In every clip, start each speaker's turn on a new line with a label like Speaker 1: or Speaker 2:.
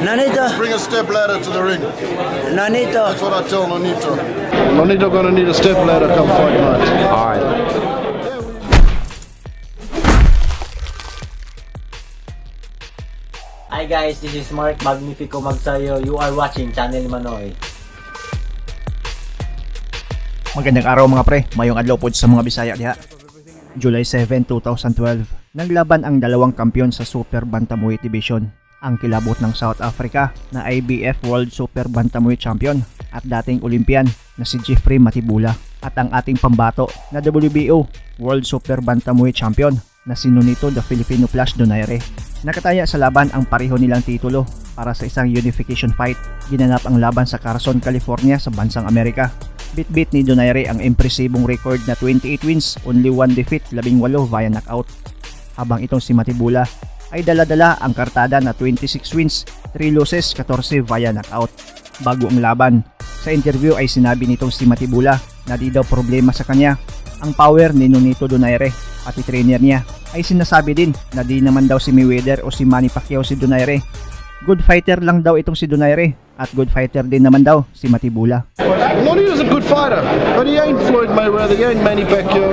Speaker 1: Nonito.
Speaker 2: Bring a step ladder to the ring.
Speaker 1: Nonito.
Speaker 2: That's what I tell Nonito. Nonito gonna need a step ladder come fight night.
Speaker 3: All right.
Speaker 4: Hi guys, this is Mark Magnifico Magsayo. You are watching Channel Manoy.
Speaker 5: Magandang araw mga pre, mayong adlaw po sa mga Bisaya diha. July 7, 2012, naglaban ang dalawang kampiyon sa Super Bantamweight Division. Ang kilabot ng South Africa na IBF World Super Bantamweight Champion at dating Olympian na si Jeffrey Mathebula at ang ating pambato na WBO World Super Bantamweight Champion na si Nonito the Filipino Flash Donaire. Nakataya sa laban ang pareho nilang titulo para sa isang unification fight. Ginanap ang laban sa Carson, California sa bansang Amerika. Bit-bit ni Donaire ang impresibong record na 28 wins, only 1 defeat, 18 via knockout. Habang itong si Mathebula ay dala-dala ang kartada na 26 wins, 3 losses, 14 via knockout. Bago ang laban, sa interview ay sinabi nitong si Mathebula na di daw problema sa kanya ang power ni Nonito Donaire, pati trainer niya ay sinasabi din na di naman daw si Mayweather o si Manny Pacquiao si Donaire. Good fighter lang daw itong si Donaire at good fighter din naman daw si Mathebula.
Speaker 2: Nonito's a good fighter, but he ain't Floyd Mayweather, he ain't Manny Pacquiao.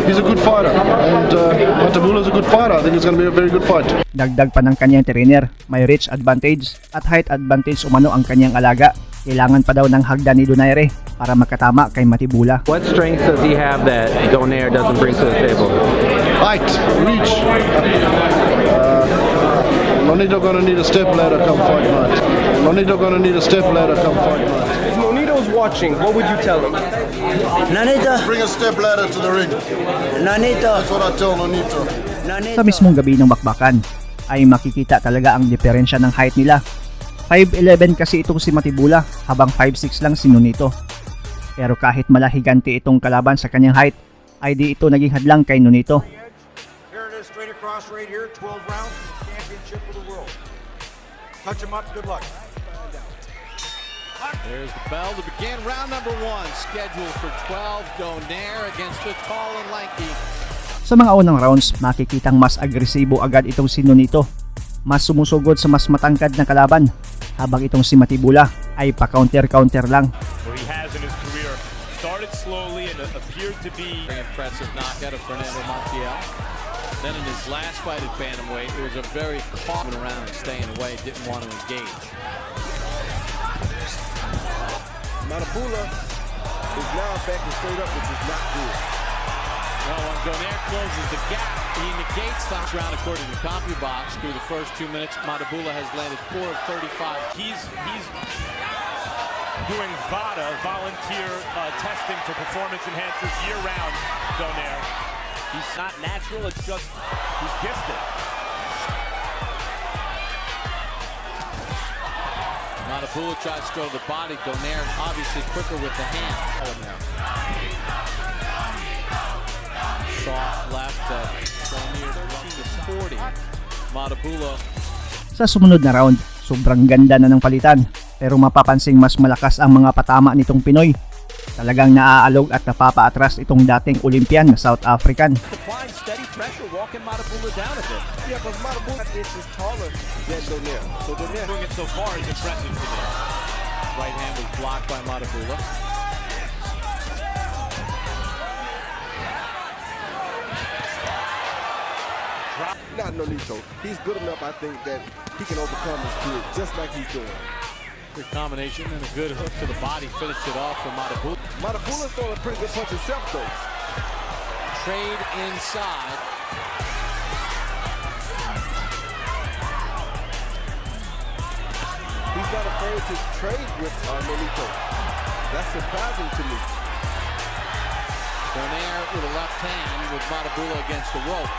Speaker 2: He's a good fighter, and Mathebula's a good fighter. I think it's going to be a very good fight.
Speaker 5: Dagdag pa ng kanyang trainer, may reach advantage at height advantage umano ang kanyang alaga. Kailangan pa daw ng hagdan ni Donaire para makatama kay Mathebula.
Speaker 3: What strengths does he have that Donaire doesn't bring to the table?
Speaker 2: Height, reach. Nonito gonna need a step ladder come fight night. Nonito gonna need a step ladder come fight night.
Speaker 6: If Nonito's watching, what would you tell him?
Speaker 1: Nonito.
Speaker 2: Bring a step ladder to the ring.
Speaker 1: Nonito.
Speaker 2: That's what I tell Nonito.
Speaker 1: Nonito.
Speaker 5: Sa mismong gabi ng bakbakan ay makikita talaga ang diferensya ng height nila. 5'11 kasi itong si Mathebula habang 5'6 lang si Nonito. Pero kahit malahiganti itong kalaban sa kanyang height ay di ito naging hadlang kay Nonito.
Speaker 7: Here it is, straight across right here, 12 rounds, championship of the world. Touch him up, good luck.
Speaker 8: There's the bell to begin round number 1, scheduled for 12, Donaire against the tall and lanky.
Speaker 5: Sa mga unang rounds, makikitang mas agresibo agad itong si Nonito. Mas sumusugod sa mas matangkad na kalaban, habang itong si Mathebula ay pa-counter-counter lang.
Speaker 9: Where he has in his career started slowly and appeared to be
Speaker 8: Very impressive knockout of Fernando Montiel. Then in his last fight at bantamweight, it was a very calm around and staying away, didn't want to engage.
Speaker 7: Mathebula is now backing straight up, which is not good.
Speaker 8: Well, when Donaire closes the gap, he negates the round according to CompuBox. Through the first 2 minutes, Mathebula has landed 4 of 35.
Speaker 9: he's doing VADA, volunteer testing for performance enhancers year-round. Donaire, he's not natural. It's just he's gifted.
Speaker 8: Mathebula tries to go to the body. Donaire obviously quicker with the hand. Soft left, Donaire 40. Mathebula.
Speaker 5: Sa sumunod na round, sobrang ganda na ng palitan, pero mapapansing mas malakas ang mga patama nitong Pinoy. Talagang naaalog at napapaatras itong dating Olympian na South African.
Speaker 8: Applying steady pressure, walking Mathebula down a bit.
Speaker 7: Yeah, but Mathebula is taller than Donaire. So Donaire
Speaker 9: Doing it so far is impressive to me.
Speaker 8: Right hand was blocked by Mathebula.
Speaker 7: not Nonito. He's good enough, I think, that he can overcome his kid, just like he's doing.
Speaker 8: Good combination and a good hook to the body. Finished it off for Mathebula.
Speaker 7: Mathebula's throwing a pretty good punch himself, though.
Speaker 8: Trade inside.
Speaker 7: He's not afraid to trade with Nonito. That's surprising to me.
Speaker 8: Donaire with a left hand with Mathebula against the rope.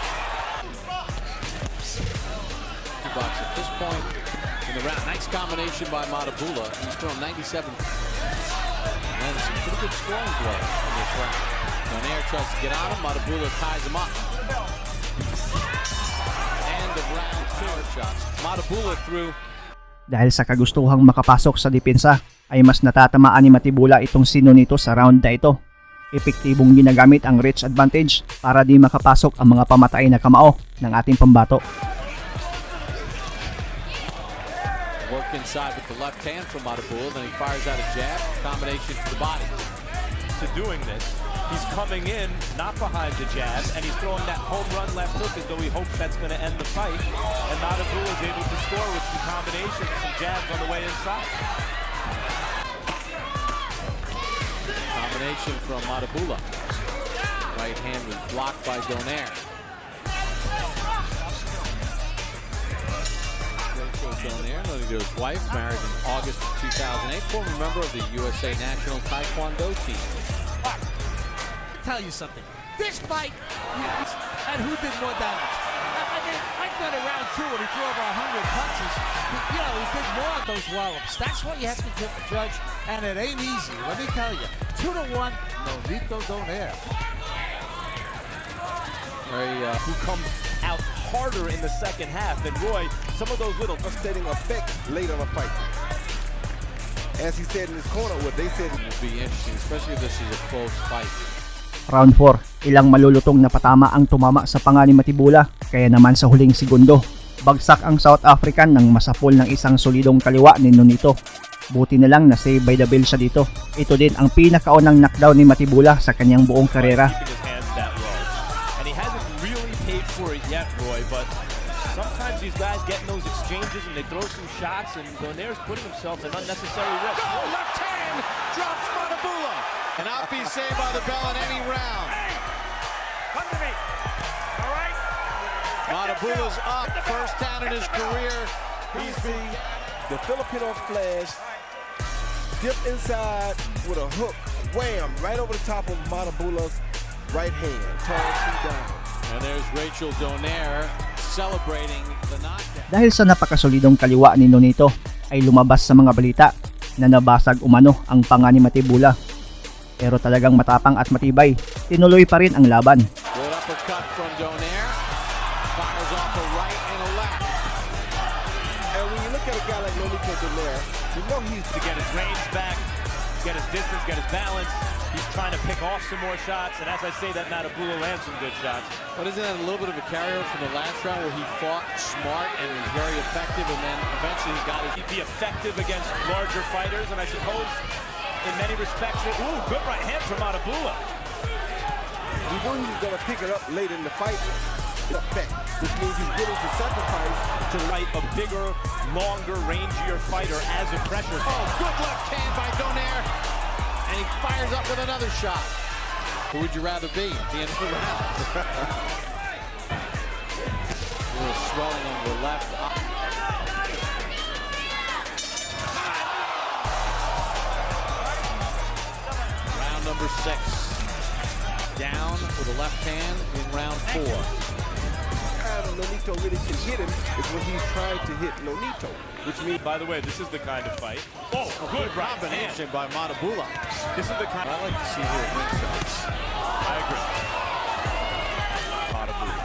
Speaker 8: Box at this point in the round. Nice combination by Mathebula. He's thrown 97. And some pretty good scoring blows in this round. Donaire tries to get on him. Mathebula ties him up. End of round 2 shots. Mathebula through.
Speaker 5: Dahil sa kagustuhang makapasok sa depensa, ay mas natatamaan ni Mathebula itong si Nonito sa round na ito. Epektibong ginagamit ang reach advantage para di makapasok ang mga pamatay na kamao ng ating pambato.
Speaker 8: Work inside with the left hand from Mathebula, then he fires out a jab, combination to the body.
Speaker 9: To doing this, he's coming in, not behind the jab, and he's throwing that home run left hook as though he hopes that's going to end the fight. And Mathebula is able to score with some combinations, some jabs on the way inside.
Speaker 8: Combination from Mathebula. Right hand was blocked by Donaire. Donaire, Nonito's wife, married in August of 2008, former member of the USA National Taekwondo team.
Speaker 10: Tell you something. This fight, and who did more damage? I mean, I got around two and he threw over 100 punches. You know, he did more of those wallops. That's what you have to judge, and it ain't easy. Let me tell you. 2-1, Nonito Donaire.
Speaker 9: Who comes out harder in the second half than Roy. Some of those little
Speaker 6: Devastating effect late on the fight. As he said in his corner, what they said
Speaker 8: It will be interesting, especially if this is a close fight.
Speaker 5: Round 4, ilang malulutong na patama ang tumama sa panga ni Mathebula, kaya naman sa huling segundo, bagsak ang South African nang masapol ng isang solidong kaliwa ni Nonito. Buti na lang na save by the bell siya dito. Ito din ang pinakaunang knockdown ni Mathebula sa kanyang buong karera.
Speaker 9: And he hasn't really paid for it yet, Roy, but sometimes these guys get in those exchanges and they throw some shots, and Donaire's putting himself in unnecessary risk.
Speaker 10: Oh, left hand drops Mathebula.
Speaker 8: And not be saved by the bell in any round.
Speaker 9: Hey, come to me. All right?
Speaker 8: Mathebula's up, first down in his career.
Speaker 6: he's the Filipino flash dip inside with a hook, wham, right over the top of Mathebula's right hand. Turns him down.
Speaker 8: And there's Rachel Donaire celebrating the knockdown.
Speaker 5: Dahil sa napakasolidong kaliwa ni Nonito, ay lumabas sa mga balita na nabasag umano ang panga ni Mathebula. Pero talagang matapang at matibay, tinuloy pa rin ang laban.
Speaker 8: Good uppercut from Donaire. Fires off a right and a left.
Speaker 6: And when you look at a guy like Nonito Donaire, you know he's
Speaker 9: To get his range back, get his distance, get his balance. He's trying to pick off some more shots, and as I say that, Mathebula lands some good shots.
Speaker 8: But isn't that a little bit of a carryover from the last round where he fought smart and was very effective, and then eventually he got it?
Speaker 9: He'd be effective against larger fighters, and I suppose in many respects, ooh, good right hand from Mathebula.
Speaker 6: We knew he was going to pick it up late in the fight, which means he's willing to sacrifice
Speaker 9: To fight a bigger, longer, rangier fighter as a pressure.
Speaker 8: Oh, good left hand by Donaire. And he fires up with another shot. Who would you rather be at the end of the round? A little swelling on the left. Round number 6. Down with the left hand in round 4.
Speaker 6: Nonito really can hit him is when he's trying to hit Nonito, which means,
Speaker 9: By the way, this is the kind of fight. Oh, good right
Speaker 8: Combination
Speaker 9: hand.
Speaker 8: by Mathebula.
Speaker 9: This is the kind
Speaker 8: I like to see here at ringside.
Speaker 9: I agree. Mathebula.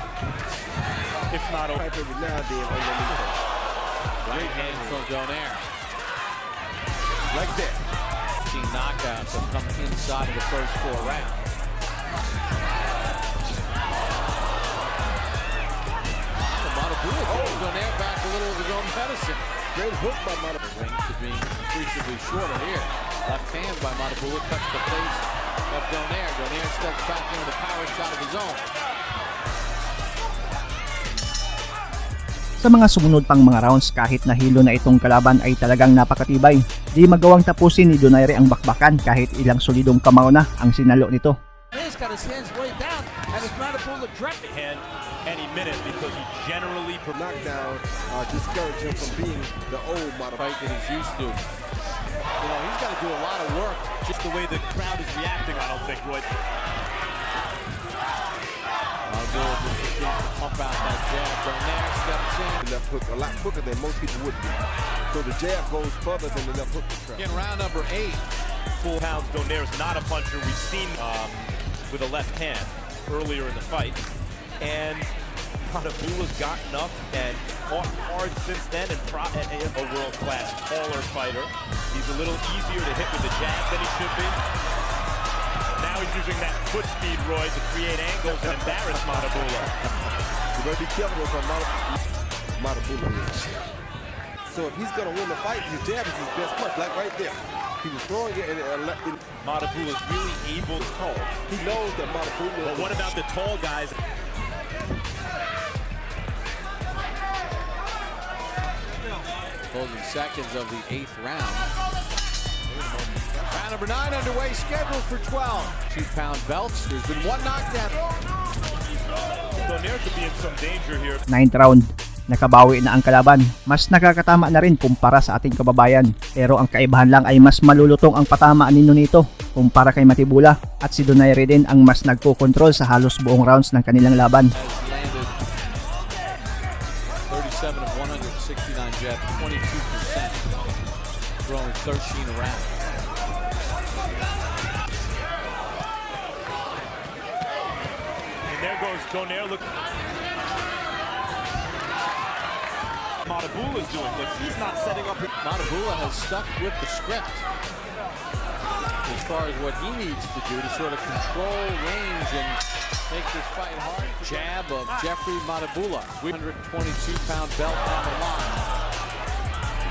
Speaker 9: If not over.
Speaker 6: fight every now and then on Nonito.
Speaker 8: Right hand from Donaire.
Speaker 6: Like that.
Speaker 8: Seen knockouts have come inside of the first 4 rounds. Mathebula gave Donaire back a little of his own medicine.
Speaker 6: Great hook by Mathebula.
Speaker 8: The ring to be appreciably shorter here. Left hand by Mathebula cuts the face of Donaire. Donaire steps back in with a power shot of his own.
Speaker 5: Sa mga sumunod pang mga rounds, kahit nahilo na itong kalaban ay talagang napakatibay. Di magawang tapusin ni Donaire ang bakbakan kahit ilang solidong kamao na ang sinalo nito.
Speaker 10: He's got his hands way down, and it's Mathebula dropping.
Speaker 9: Hand any minute because he generally
Speaker 6: Knockdown discourage him from being the old
Speaker 8: Fight that he's used to. You know, he's got to do a lot of work.
Speaker 9: just the way the crowd is reacting. I don't think, Roy.
Speaker 8: Mathebula just continues to pump out that jab. Donaire steps in.
Speaker 6: The left hook a lot quicker than most people would be. So the jab goes further than the left hook.
Speaker 8: In round number 8.
Speaker 9: Full pounds. Donaire is not a puncher. We've seen with a left hand earlier in the fight, and Mathebula's gotten up and fought hard since then, and a world-class taller fighter. He's a little easier to hit with the jab than he should be. Now he's using that foot speed, Roy, to create angles and embarrass Mathebula.
Speaker 6: You better be careful with Mathebula is. So if he's going to win the fight, his jab is his best punch, like right there. He was throwing it, and
Speaker 9: Mathebula is really able to call.
Speaker 6: he knows that Mathebula.
Speaker 9: But what about the tall guys?
Speaker 8: Closing seconds of the 8th round. Round number 9 underway, scheduled for 12. 2-pound belts. There's been one knockdown.
Speaker 9: Donaire could be in some danger here.
Speaker 5: 9th round, nakabawi na ang kalaban. Mas nakakatama na rin kumpara sa ating kababayan. Pero ang kaibahan lang ay mas malulutong ang patama ni Nonito kumpara kay Mathebula, at si Donaire din ang mas nagko-control sa halos buong rounds ng kanilang laban.
Speaker 8: 37 of 169 jabs, 22%, throwing 13 around.
Speaker 9: And there goes Donaire. Look. Mathebula's doing. Look, he's not setting up.
Speaker 8: Mathebula has stuck with the script as far as what he needs to do to sort of control range and make this fight hard. Jab of Jeffrey Mathebula, 122-pound belt on the line.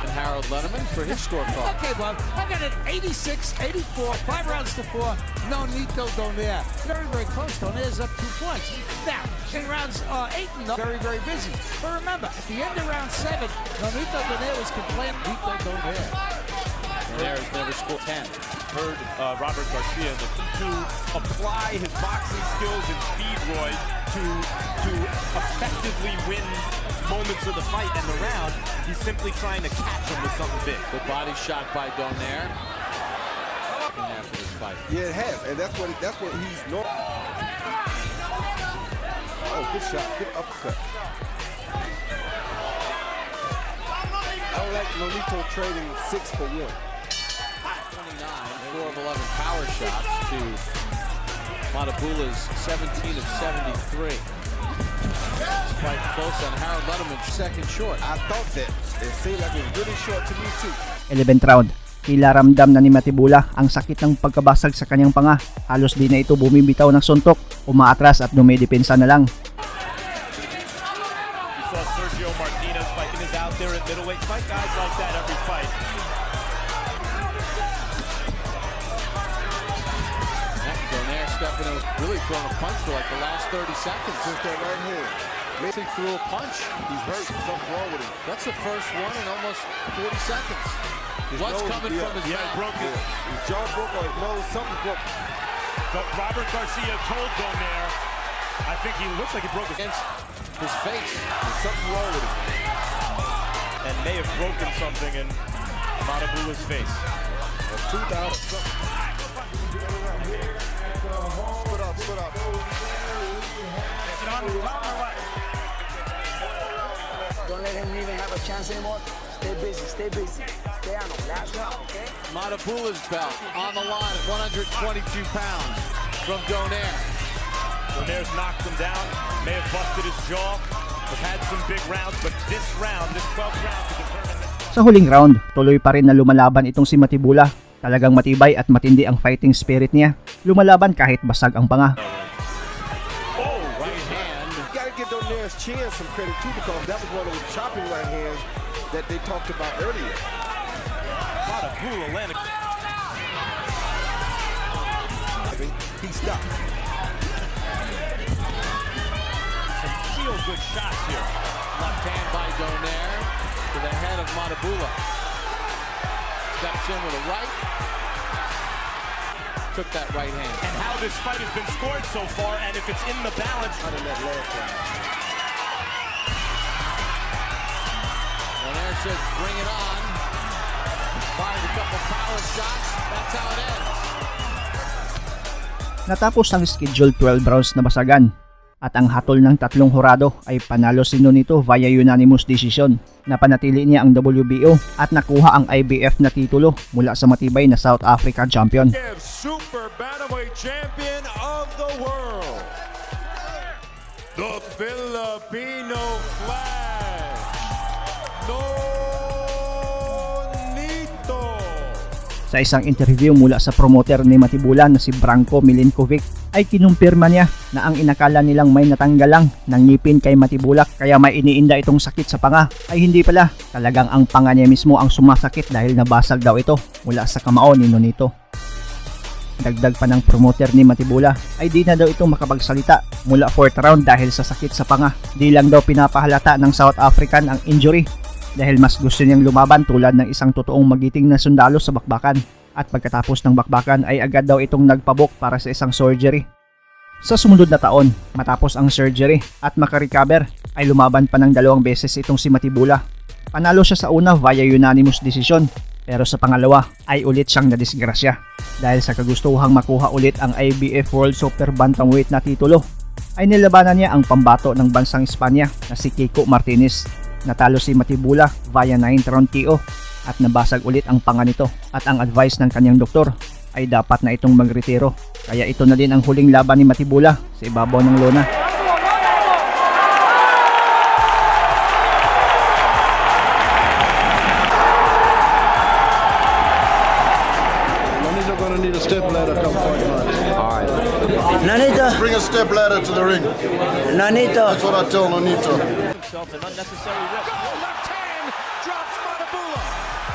Speaker 8: And Harold Letterman for his scorecard.
Speaker 10: Okay, Bob, I got an 86-84, 5 rounds to 4. Nonito Donaire. Very, very close. Donaire's up 2 points. Now, in rounds 8 and up, very, very busy. But remember, at the end of round 7, Nonito Donaire was complaining. Nonito Donaire.
Speaker 8: Donaire has never scored 10.
Speaker 9: Heard Robert Garcia to apply his boxing skills and speed, Roy, to effectively win moments of the fight and the round. He's simply trying to catch him with something big.
Speaker 8: The body shot by Donaire. After this fight.
Speaker 6: Yeah, it has, and that's what he's not. Oh, good shot, good uppercut. I don't like Nonito trading 6 for 1.
Speaker 8: 4 of 11 power shots to Mathebula's 17 of 73. It's quite close on Harold Letterman's second short.
Speaker 6: I thought that. It seemed like it was really short to me too.
Speaker 5: 11th round, tila ramdam na ni Mathebula ang sakit ng pagkabasag sa kanyang panga. Halos di na ito bumibitaw ng suntok, umaatras at dumidepensa na lang.
Speaker 9: You saw Sergio Martinez fighting is out there at middleweight. Fight guys like that every fight.
Speaker 8: Donaire stepping in, really throwing a punch for like the last 30 seconds.
Speaker 6: Just that right hand.
Speaker 8: He threw a punch.
Speaker 6: He's hurt. Something wrong with him.
Speaker 8: That's the first one in almost 40 seconds. Blood's coming from his mouth.
Speaker 9: Broke it.
Speaker 6: His jaw broke or his nose, something broke.
Speaker 9: But Robert Garcia told Donaire, I think he looks like he broke
Speaker 8: Against his face.
Speaker 6: There's something wrong with him.
Speaker 9: and may have broken something in Mathebula's face.
Speaker 6: 2 down. Split up, split up.
Speaker 1: Don't let him even have a chance anymore. Stay busy, stay busy. Stay on the last round, okay?
Speaker 8: Mathebula's belt on the line at 122 pounds from Donaire.
Speaker 9: Donaire's knocked him down, may have busted his jaw, have had some big rounds, but this round, this 12th round, to determine this.
Speaker 5: Sa huling round, tuloy pa rin na lumalaban itong si Mathebula. Talagang matibay at matindi ang fighting spirit niya. Lumalaban kahit basag ang panga.
Speaker 9: Oh, right hand.
Speaker 6: You gotta give Donaire's chin some credit too, because that was one of those chopping right hands that they talked about earlier.
Speaker 9: Mathebula landed.
Speaker 6: He stopped.
Speaker 9: Some real good shots here.
Speaker 8: Left hand by Donaire to the head of Mathebula. Steps in with a right. Took that right hand.
Speaker 9: And how this fight has been scored so far, and if it's in the balance.
Speaker 6: Out of that last round.
Speaker 8: Donaire says, bring it on. Fired a couple power shots. That's how it ends.
Speaker 5: Natapos ang scheduled 12 rounds na basagan. At ang hatol ng tatlong hurado ay panalo si Nonito via unanimous decision. Napanatili niya ang WBO at nakuha ang IBF na titulo mula sa matibay na South Africa champion.
Speaker 6: Super Bantamweight Champion of the world, the Filipino Flag, Nonito.
Speaker 5: Sa isang interview mula sa promoter ni Mathebula na si Branko Milinkovic ay kinumpirma niya na ang inakala nilang may natanggal lang ng ngipin kay Mathebula kaya may iniinda itong sakit sa panga ay hindi pala. Talagang ang panga niya mismo ang sumasakit dahil nabasag daw ito mula sa kamao ni Nonito. Dagdag pa ng promoter ni Mathebula ay di na daw ito makapagsalita mula 4th round dahil sa sakit sa panga. Di lang daw pinapahalata ng South African ang injury dahil mas gusto niyang lumaban tulad ng isang totoong magiting na sundalo sa bakbakan. At pagkatapos ng bakbakan ay agad daw itong nagpabok para sa isang surgery. Sa sumunod na taon, matapos ang surgery at makarecover, ay lumaban pa ng 2 beses itong si Mathebula. Panalo siya sa una via unanimous decision, pero sa pangalawa ay ulit siyang nadisgrasya. Dahil sa kagustuhang makuha ulit ang IBF World Super Bantamweight na titulo, ay nilabanan niya ang pambato ng bansang Espanya na si Kiko Martinez. Natalo si Mathebula via 9th round KO at nabasag ulit ang panga nito at ang advice ng kanyang doktor ay dapat na itong magretiro. Kaya ito na din ang huling laban ni Mathebula sa ibabaw ng lona.
Speaker 2: Nonito gonna need a step ladder come fight night.
Speaker 3: All right.
Speaker 1: Nonito,
Speaker 2: Bring a step ladder to the ring.
Speaker 1: Nonito.
Speaker 2: That's what I tell Nonito.
Speaker 9: Himself an unnecessary risk.
Speaker 10: Left hand drops Mathebula.